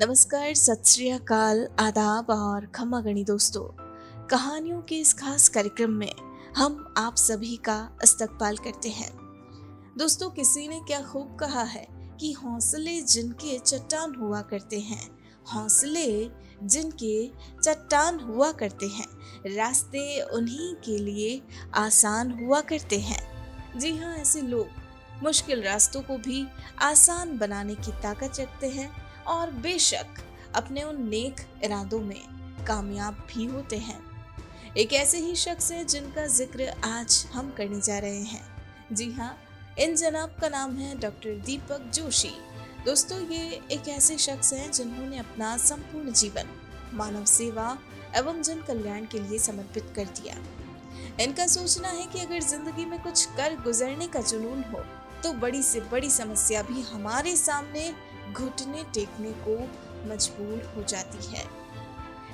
नमस्कार, सत श्री अकाल, आदाब और खमा गणी दोस्तों। कहानियों के इस खास कार्यक्रम में हम आप सभी का इस्तकबाल करते हैं। दोस्तों, किसी ने क्या खूब कहा है कि हौसले जिनके चट्टान हुआ करते हैं, हौसले जिनके चट्टान हुआ करते हैं, रास्ते उन्हीं के लिए आसान हुआ करते हैं। जी हाँ, ऐसे लोग मुश्किल रास्तों को भी आसान बनाने की ताकत रखते हैं और बेशक अपने उन नेक इरादों में कामयाब भी होते हैं। एक ऐसे ही शख्स है जिनका जिक्र आज हम करने जा रहे हैं। जी हाँ, इन जनाब का नाम है डॉक्टर दीपक जोशी। दोस्तों, ये एक ऐसे शख्स हैं जिन्होंने अपना संपूर्ण जीवन मानव सेवा एवं जन कल्याण के लिए समर्पित कर दिया। इनका सोचना है कि अगर जिंदगी में कुछ कर गुजरने का जुनून हो तो बड़ी से बड़ी समस्या भी हमारे सामने घुटने टेकने को मजबूर हो जाती है।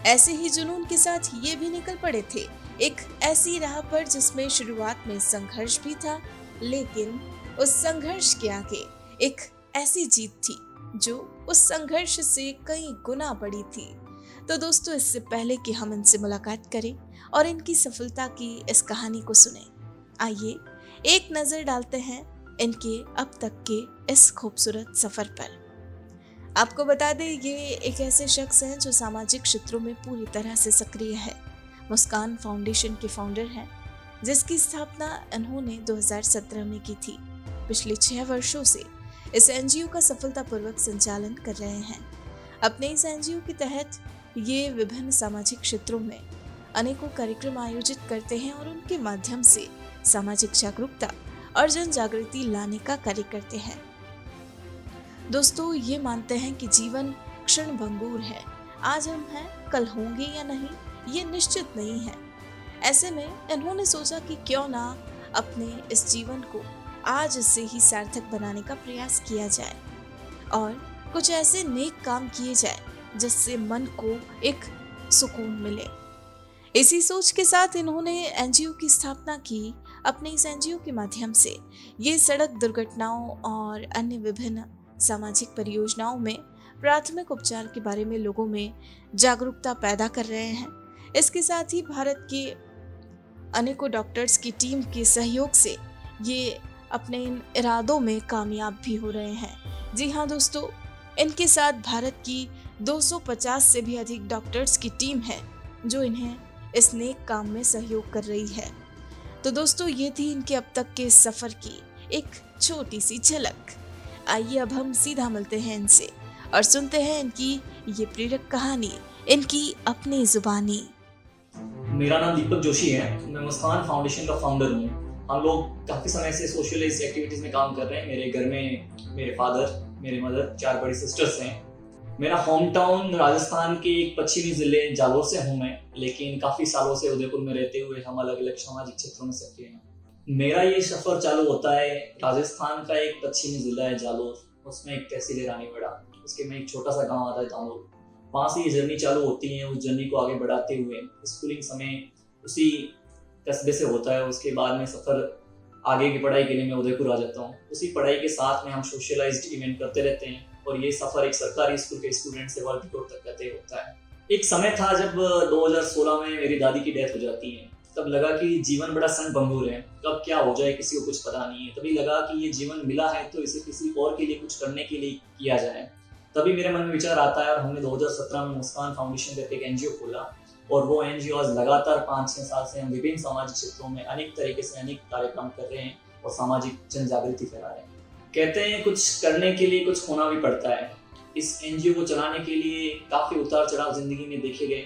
ऐसे ही जुनून के साथ ये भी निकल पड़े थे एक ऐसी राह पर जिसमें शुरुआत में संघर्ष भी था, लेकिन उस संघर्ष के आगे एक ऐसी जीत थी जो उस संघर्ष से कई गुना बड़ी थी। तो दोस्तों, इससे पहले कि हम इनसे मुलाकात करें और इनकी सफलता की इस कहानी को सुने, आइए एक नजर डालते हैं इनके अब तक के इस खूबसूरत सफर पर। आपको बता दें, ये एक ऐसे शख्स हैं जो सामाजिक क्षेत्रों में पूरी तरह से सक्रिय है। मुस्कान फाउंडेशन के फाउंडर हैं, जिसकी स्थापना इन्होंने 2017 में की थी। पिछले 6 वर्षों से इस एनजीओ का सफलतापूर्वक संचालन कर रहे हैं। अपने इस एनजीओ के तहत ये विभिन्न सामाजिक क्षेत्रों में अनेकों कार्यक्रम आयोजित करते हैं और उनके माध्यम से सामाजिक जागरूकता और जन जागृति लाने का कार्य करते हैं। दोस्तों, ये मानते हैं कि जीवन क्षण भंगुर है। आज हम हैं, कल होंगे या नहीं, ये निश्चित नहीं है। ऐसे में इन्होंने सोचा कि क्यों ना अपने इस जीवन को आज से ही सार्थक बनाने का प्रयास किया जाए और कुछ ऐसे नेक काम किए जाए जिससे मन को एक सुकून मिले। इसी सोच के साथ इन्होंने एनजीओ की स्थापना की। अपने इस एनजीओ के माध्यम से ये सड़क दुर्घटनाओं और अन्य विभिन्न सामाजिक परियोजनाओं में प्राथमिक उपचार के बारे में लोगों में जागरूकता पैदा कर रहे हैं। इसके साथ ही भारत के अनेकों डॉक्टर्स की टीम के सहयोग से ये अपने इन इरादों में कामयाब भी हो रहे हैं। जी हाँ दोस्तों, इनके साथ भारत की 250 से भी अधिक डॉक्टर्स की टीम है जो इन्हें इस नेक काम में सहयोग कर रही है। तो दोस्तों, ये थी इनके अब तक के सफर की एक छोटी सी झलक। आइए अब हम सीधा मिलते हैं इनसे और सुनते हैं इनकी ये प्रेरक कहानी, इनकी अपनी जुबानी। मेरा नाम दीपक जोशी है। मैं मुस्कान फाउंडेशन का फाउंडर हूँ। हम लोग काफ़ी समय से सोशलाइज एक्टिविटीज़ में काम कर रहे हैं। मेरे घर में मेरे फादर, मेरे मदर, 4 बड़ी सिस्टर्स हैं। मेरा होम टाउन राजस्थान के एक पश्चिमी ज़िले जालोर से हूँ मैं, लेकिन काफ़ी सालों से उदयपुर में रहते हुए हम अलग अलग सामाजिक क्षेत्रों में सक्रिय हैं। मेरा ये सफ़र चालू होता है राजस्थान का एक पश्चिमी ज़िला है जालोर, उसमें एक तहसील है रानीवाड़ा, उसके में एक छोटा सा गाँव आता है दानोर। वहाँ से ये जर्नी चालू होती है। उस जर्नी को आगे बढ़ाते हुए स्कूलिंग समय उसी कस्बे से होता है। उसके बाद में सफ़र आगे की पढ़ाई के लिए मैं उदयपुर आ जाता हूँ। उसी पढ़ाई के साथ में हम सोशलाइज्ड इवेंट करते रहते हैं और ये सफ़र एक सरकारी स्कूल के स्टूडेंट से वर्ल्ड टूर तक का तय होता है। एक समय था जब 2016 में मेरी दादी की डेथ हो जाती है। तब लगा कि जीवन बड़ा क्षणभंगुर है, कब क्या हो जाए किसी को कुछ पता नहीं है। तभी लगा कि ये जीवन मिला है तो इसे किसी और के लिए कुछ करने के लिए किया जाए। तभी मेरे मन में विचार आता है और हमने 2017 में मुस्कान फाउंडेशन करके एक एनजीओ खोला और वो एनजीओ आज लगातार 5-6 साल से हम विभिन्न सामाजिक क्षेत्रों में अनेक तरीके से अनेक कार्यक्रम कर रहे हैं और सामाजिक जन जागृति फैला रहे हैं। कहते हैं कुछ करने के लिए कुछ खोना भी पड़ता है। इस एनजीओ को चलाने के लिए काफ़ी उतार चढ़ाव जिंदगी में देखे गए।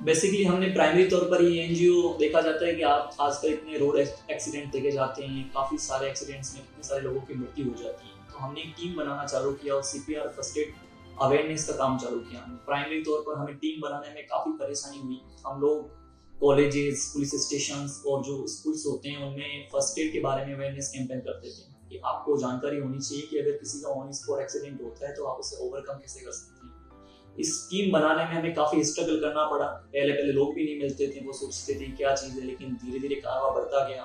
बेसिकली हमने प्राइमरी तौर पर ये एनजीओ देखा जाता है कि आप खासकर इतने रोड एक्सीडेंट देखे जाते हैं, काफ़ी सारे एक्सीडेंट्स में कितने सारे लोगों की मृत्यु हो जाती है। तो हमने एक टीम बनाना चालू किया और सीपीआर फर्स्ट एड अवेयरनेस का काम चालू किया। प्राइमरी तौर पर हमें टीम बनाने में काफ़ी परेशानी हुई। हम लोग कॉलेजेस, पुलिस स्टेशन और जो स्कूल्स होते हैं उनमें फर्स्ट एड के बारे में अवेयरनेस कैंपेन करते थे कि आपको जानकारी होनी चाहिए कि अगर किसी का ऑन स्पॉट एक्सीडेंट होता है तो आप उसे ओवरकम कैसे कर सकते हैं। इस टीम बनाने में हमें काफ़ी स्ट्रगल करना पड़ा। पहले लोग भी नहीं मिलते थे, वो सोचते थे क्या चीज़ है, लेकिन धीरे धीरे कारवा बढ़ता गया।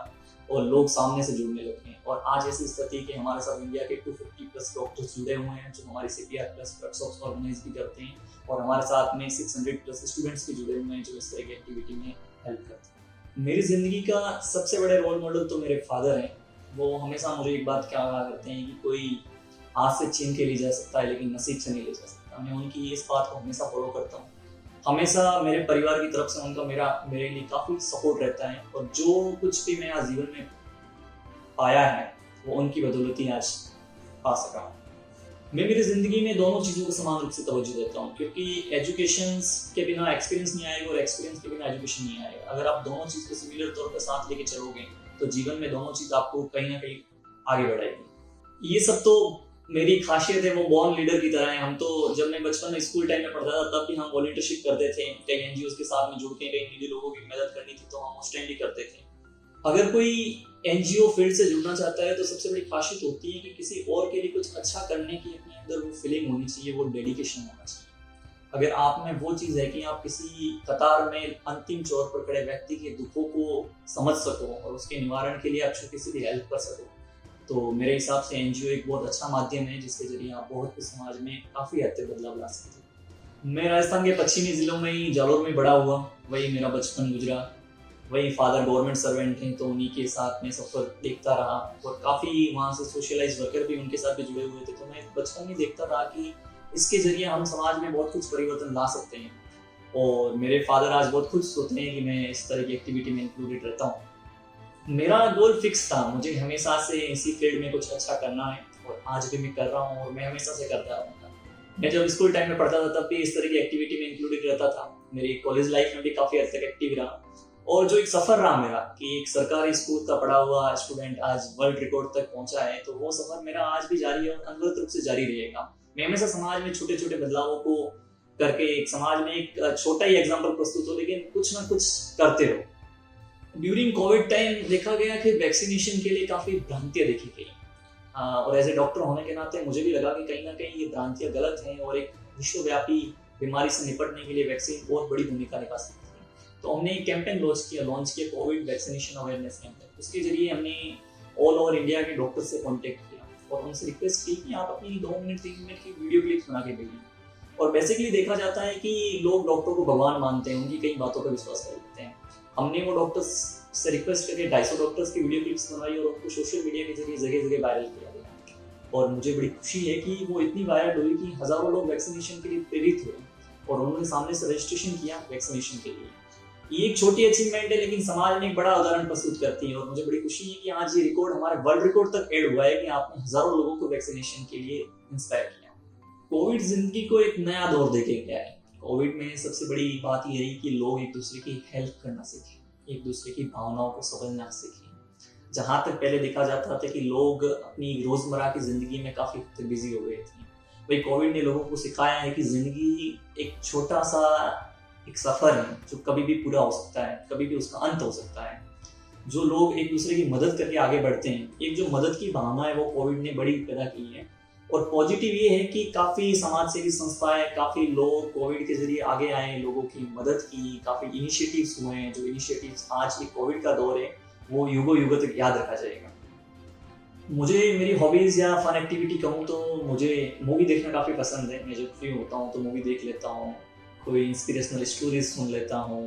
और लोग सामने से जुड़ने लगे हैं। और आज ऐसी स्थिति है कि हमारे साथ इंडिया के 250 प्लस डॉक्टर्स जुड़े हुए हैं जो हमारी CPR प्लस वर्कशॉप्स ऑर्गेनाइज भी करते हैं, और हमारे साथ में 600 प्लस स्टूडेंट्स भी जुड़े हुए हैं जो इस तरह की एक्टिविटी में हेल्प करते हैं। मेरी ज़िंदगी का सबसे बड़े रोल मॉडल तो मेरे फादर हैं। वो हमेशा मुझे एक बात क्या कहा करते हैं कि कोई हाथ से छीन के ले जा सकता है लेकिन नसीब से नहीं ले जा सकता। मैं उनकी इस बात को हमेशा फॉलो करता हूँ। हमेशा मेरे परिवार की तरफ से उनका मेरे लिए काफ़ी सपोर्ट रहता है, और जो कुछ भी मैं आज जीवन में पाया है वो उनकी बदौलत ही आज पा सका हूँ। मैं मेरी ज़िंदगी में दोनों चीज़ों को समान रूप से तवज्जो देता हूँ, क्योंकि एजुकेशन के बिना एक्सपीरियंस नहीं आएगा और एक्सपीरियंस के बिना एजुकेशन नहीं आएगा। अगर आप दोनों चीज़ को सिमिलर तौर पर साथ लेके चलोगे तो जीवन में दोनों चीज़ आपको कहीं ना कहीं आगे बढ़ाएगी। ये सब तो मेरी खासियत है, वो बॉर्न लीडर की तरह है। हम तो जब मैं बचपन में स्कूल टाइम में पढ़ता था तब भी हम वॉलंटियरशिप करते थे, कई NGOs के साथ में जुड़ के कई नीडी लोगों की मदद करनी थी तो हम उस टाइम भी करते थे। अगर कोई NGO फील्ड से जुड़ना चाहता है तो सबसे बड़ी खासियत होती है कि किसी और के लिए कुछ अच्छा करने की अपने अंदर वो फीलिंग होनी चाहिए, वो डेडिकेशन होना चाहिए। अगर आप में वो चीज़ है कि आप किसी कतार में अंतिम छोर पर खड़े व्यक्ति के दुखों को समझ सको और उसके निवारण के लिए आप छोटी सी भी हेल्प कर सको, तो मेरे हिसाब से NGO एक बहुत अच्छा माध्यम है जिसके जरिए आप बहुत कुछ समाज में काफ़ी हद तक बदलाव ला सकते हैं। मैं राजस्थान के पश्चिमी जिलों में ही जालोर में बड़ा हुआ, वही मेरा बचपन गुजरा। वही फादर गवर्नमेंट सर्वेंट हैं तो उन्हीं के साथ में सफ़र देखता रहा, और काफ़ी वहाँ से सोशलाइज वर्कर भी उनके साथ भी जुड़े हुए थे। तो मैं बचपन में देखता रहा कि इसके जरिए हम समाज में बहुत कुछ परिवर्तन ला सकते हैं, और मेरे फादर आज बहुत खुश होते हैं कि मैं इस तरह की एक्टिविटी में इंक्लूडेड रहता हूँ। मेरा गोल फिक्स था, मुझे हमेशा से इसी फील्ड में कुछ अच्छा करना है, और आज भी मैं कर रहा हूँ और मैं हमेशा से करता रहूँगा। मैं जब स्कूल टाइम में पढ़ता था तब भी इस तरह की एक्टिविटी में इंक्लूडेड रहता था। मेरी कॉलेज लाइफ में भी काफ़ी हद तक एक्टिव रहा, और जो एक सफ़र रहा मेरा कि एक सरकारी स्कूल का पढ़ा हुआ स्टूडेंट आज वर्ल्ड रिकॉर्ड तक पहुंचा है, तो वो सफ़र मेरा आज भी जारी है और अनवरत रूप से जारी रहेगा। मैं हमेशा समाज में छोटे छोटे बदलावों को करके एक समाज में एक छोटा ही एग्जाम्पल प्रस्तुत हो, लेकिन कुछ ना कुछ करते रहो। ड्यूरिंग कोविड टाइम देखा गया कि वैक्सीनेशन के लिए काफ़ी भ्रांतियाँ देखी गई, और एज ए डॉक्टर होने के नाते मुझे भी लगा कि कहीं ना कहीं ये भ्रांतियाँ गलत हैं और एक विश्वव्यापी बीमारी से निपटने के लिए वैक्सीन बहुत बड़ी भूमिका निभा सकती है। तो हमने एक कैंपेन लॉन्च किया कोविड वैक्सीनेशन अवेयरनेस कैंपेन। उसके जरिए हमने ऑल ओवर इंडिया के डॉक्टर से कॉन्टेक्ट किया और उनसे रिक्वेस्ट की कि आप अपनी 2 मिनट 3 मिनट की वीडियो क्लिप्स बना के भेजिए। और बेसिकली देखा जाता है कि लोग डॉक्टर को भगवान मानते हैं, उनकी कई बातों पर विश्वास कर लेते हैं। हमने वो डॉक्टर्स से रिक्वेस्ट करके 250 डॉक्टर्स की वीडियो क्लिप्स बनवाई और उनको सोशल मीडिया के जरिए जगह जगह वायरल किया गया। और मुझे बड़ी खुशी है कि वो इतनी वायरल हुई कि हज़ारों लोग वैक्सीनेशन के लिए प्रेरित हुए और उन्होंने सामने से रजिस्ट्रेशन किया वैक्सीनेशन के लिए। ये एक छोटी अचीवमेंट है लेकिन समाज में एक बड़ा उदाहरण प्रस्तुत करती है, और मुझे बड़ी खुशी है कि आज ये रिकॉर्ड हमारे वर्ल्ड रिकॉर्ड तक ऐड हुआ है कि आपने हज़ारों लोगों को वैक्सीनेशन के लिए इंस्पायर किया। कोविड जिंदगी को एक नया दौर देके गया है। कोविड में सबसे बड़ी बात ये रही कि लोग एक दूसरे की हेल्प करना सीखे, एक दूसरे की भावनाओं को समझना सीखे। जहाँ तक पहले देखा जाता था कि लोग अपनी रोज़मर्रा की ज़िंदगी में काफ़ी बिजी हो गए थे, वही कोविड ने लोगों को सिखाया है कि ज़िंदगी एक छोटा सा एक सफ़र है जो कभी भी पूरा हो सकता है, कभी भी उसका अंत हो सकता है। जो लोग एक दूसरे की मदद करके आगे बढ़ते हैं, एक जो मदद की भावना है वो कोविड ने बड़ी पैदा की है। और पॉजिटिव ये है कि काफ़ी समाज सेवी संस्थाएं, काफ़ी लोग कोविड के जरिए आगे आए, लोगों की मदद की, काफ़ी इनिशिएटिव्स हुए हैं। जो इनिशिएटिव्स आज ये कोविड का दौर है वो युगों युगों तक याद रखा जाएगा। मुझे मेरी हॉबीज़ या फन एक्टिविटी कहूँ तो मुझे मूवी देखना काफ़ी पसंद है। मैं जब फ्री होता हूँ तो मूवी देख लेता हूँ, कोई इंस्पिरेशनल स्टोरीज सुन लेता हूँ,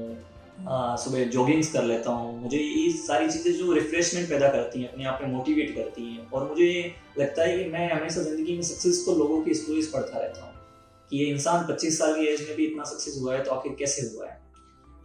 सुबह जॉगिंग्स कर लेता हूँ। मुझे ये सारी चीज़ें जो रिफ्रेशमेंट पैदा करती हैं, अपने आप में मोटिवेट करती हैं। और मुझे लगता है कि मैं हमेशा ज़िंदगी में सक्सेसफुल लोगों की स्टोरीज पढ़ता रहता हूँ कि ये इंसान 25 साल की एज में भी इतना सक्सेस हुआ है तो आखिर कैसे हुआ है।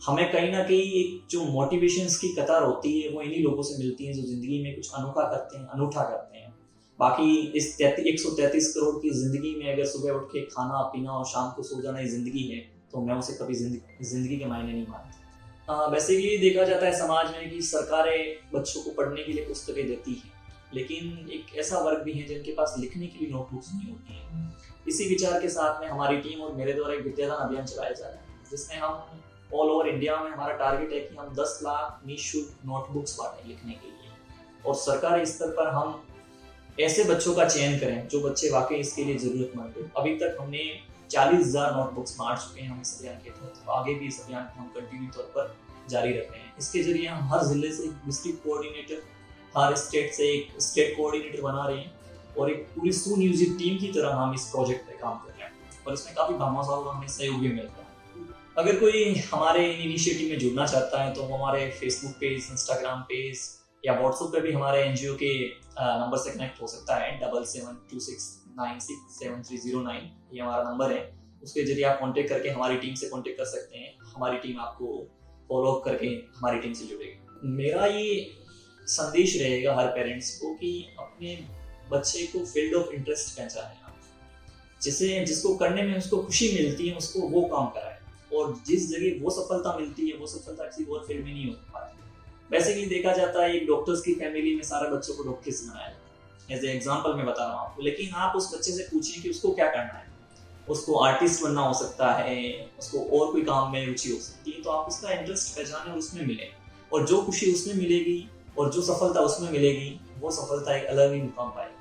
हमें कहीं ना कहीं एक जो मोटिवेशंस की कतार होती है वो इन्हीं लोगों से मिलती है जो ज़िंदगी में कुछ अनोखा करते हैं, अनूठा करते हैं। बाकी इस 133 करोड़ की ज़िंदगी में अगर सुबह उठ के खाना पीना और शाम को सो जाना ही ज़िंदगी है तो मैं उसे कभी ज़िंदगी के मायने नहीं मानता। बेसिकली देखा जाता है समाज में कि सरकारें बच्चों को पढ़ने के लिए पुस्तकें देती हैं, लेकिन एक ऐसा वर्ग भी है जिनके पास लिखने के लिए नोटबुक्स नहीं होती हैं। इसी विचार के साथ में हमारी टीम और मेरे द्वारा एक विद्यादान अभियान चलाया जा रहा है जिसमें हम ऑल ओवर इंडिया में हमारा टारगेट है कि हम 10 लाख निःशुल्क नोटबुक्स बांटें लिखने के लिए, और सरकारी स्तर पर हम ऐसे बच्चों का चयन करें जो बच्चे वाकई इसके लिए ज़रूरतमंद हो। अभी तक हमने 40,000 नोटबुक्स बांट चुके हैं हम इस अभियान के तहत, तो आगे भी इस अभियान को हम कंटिन्यू तौर पर जारी रख रहे हैं। इसके जरिए हम हर जिले से डिस्ट्रिक्ट कोऑर्डिनेटर हर स्टेट से एक स्टेट कोऑर्डिनेटर बना रहे हैं और एक पूरी सुनियोजित टीम की तरह हम इस प्रोजेक्ट पे काम कर रहे हैं और इसमें काफ़ी भामाशाह हमें सहयोग भी मिलता है। अगर कोई हमारे इनिशिएटिव में जुड़ना चाहता है तो वो हमारे फेसबुक पेज, इंस्टाग्राम पेज या व्हाट्सएप पे भी हमारे एनजीओ के नंबर से कनेक्ट हो सकता है। 7726967309 ये हमारा नंबर है। उसके जरिए आप कांटेक्ट करके हमारी टीम से कांटेक्ट कर सकते हैं। हमारी टीम आपको फॉलो अप करके हमारी टीम से जुड़ेगी। मेरा ये संदेश रहेगा हर पेरेंट्स को कि अपने बच्चे को फील्ड ऑफ इंटरेस्ट पहचानें, जिसको करने में उसको खुशी मिलती है उसको वो काम कराए, और जिस जगह वो सफलता मिलती है वो सफलता किसी और फील्ड में नहीं हो पाती। बेसिकली देखा जाता है एक डॉक्टर्स की फैमिली में सारे बच्चों को डॉक्टर से बनाया जाता है, एज ए एग्जाम्पल मैं बता रहा हूँ आपको। लेकिन आप उस बच्चे से पूछिए कि उसको क्या करना है, उसको आर्टिस्ट बनना हो सकता है, उसको और कोई काम में रुचि हो सकती है, तो आप उसका इंटरेस्ट पहचाने और उसमें मिले, और जो खुशी उसमें मिलेगी और जो सफलता उसमें मिलेगी वो सफलता एक अलग ही मुकाम पाएगी।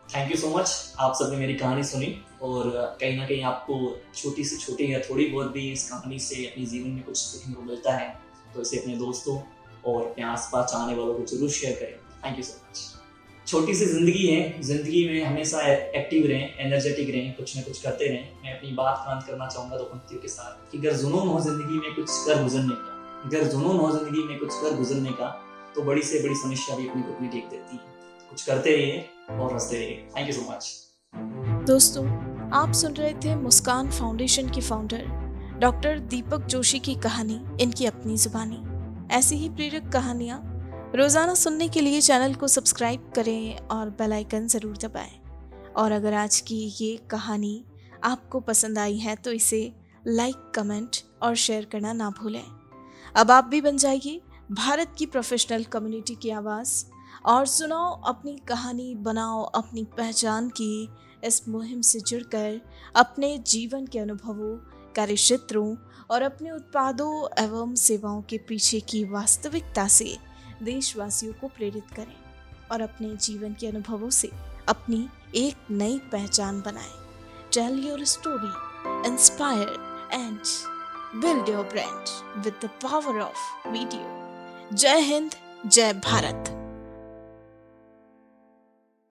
थैंक यू सो मच, आप सबने मेरी कहानी सुनी और कहीं ना कहीं आपको छोटी से छोटी या थोड़ी बहुत भी इस कहानी से अपने जीवन में कुछ सीखने को मिलता है तो इसे अपने दोस्तों और अपने आसपास चाहने वालों को जरूर शेयर करें। Thank you so much. छोटी सी जिंदगी है, जिंदगी में हमेशा एक्टिव रहें, एनर्जेटिक रहें, कुछ ना कुछ करते रहें। मैं अपनी बात क्रांत करना चाहूँगा दो पंक्तियों के साथ कि अगर जुनून हो जिंदगी में कुछ कर गुजरने का, अगर जुनून हो जिंदगी में कुछ कर गुजरने का, तो बड़ी से बड़ी समस्या भी अपनी को अपनी टेक देती है। कुछ करते रहिए और हंसते रहिए। Thank you so much. दोस्तों, आप सुन रहे थे मुस्कान फाउंडेशन के फाउंडर डॉक्टर दीपक जोशी की कहानी, इनकी अपनी जुबानी। ऐसी ही प्रेरक कहानियाँ रोजाना सुनने के लिए चैनल को सब्सक्राइब करें और बेल आइकन जरूर दबाएं। और अगर आज की ये कहानी आपको पसंद आई है तो इसे लाइक, कमेंट और शेयर करना ना भूलें। अब आप भी बन जाइए भारत की प्रोफेशनल कम्युनिटी की आवाज़ और सुनाओ अपनी कहानी, बनाओ अपनी पहचान की इस मुहिम से जुड़कर अपने जीवन के अनुभवों, कार्यक्षेत्रों और अपने उत्पादों एवं सेवाओं के पीछे की वास्तविकता से देशवासियों को प्रेरित करें और अपने जीवन के अनुभवों से अपनी एक नई पहचान बनाएं। Tell your story, inspire and build your brand with the power of video. जय हिंद, जय भारत।